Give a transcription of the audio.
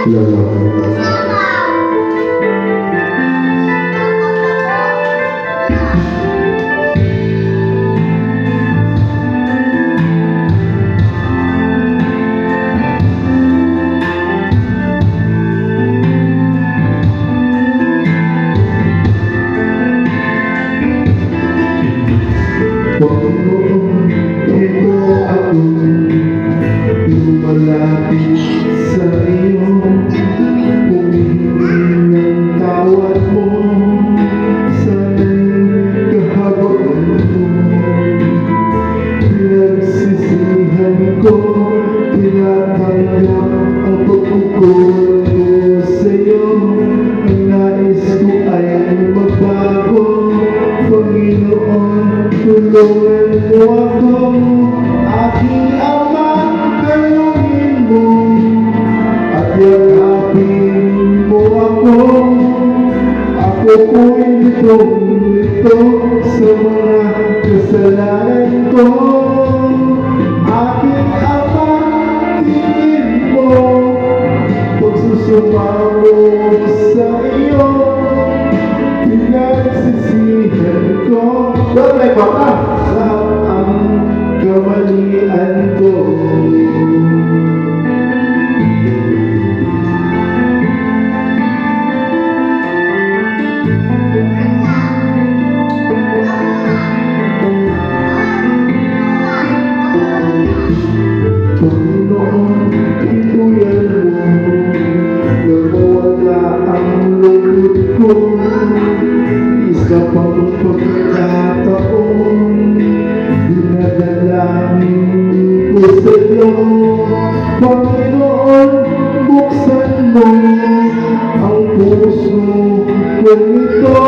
Lolo. Panginoon, ito ako, lumalapit sa iyo, humihingi ng tawad mo, sana'y kahabagan mo. Pinagsisihan ko, tinatanggap ang pagkukulang ko sa iyo, ang nais ko ay magbago. Panginoon, tulungan mo ako, aking Ama, kalungin mo, at yakapin mo ako. Ako po'y litong-lito sa mga kasalanan ko. Aking Ama, tingin mo, pagsusumamo sa iyo, pinagsisihan ko. Pero may baka, lahat ang kamalian ko. Panginoon, ituyan mo, na mawala ang lungkot ko. Isa pang pagkakataon, dinadalangin ko sa iyo. Panginoon, buksan mo ang puso kong ito.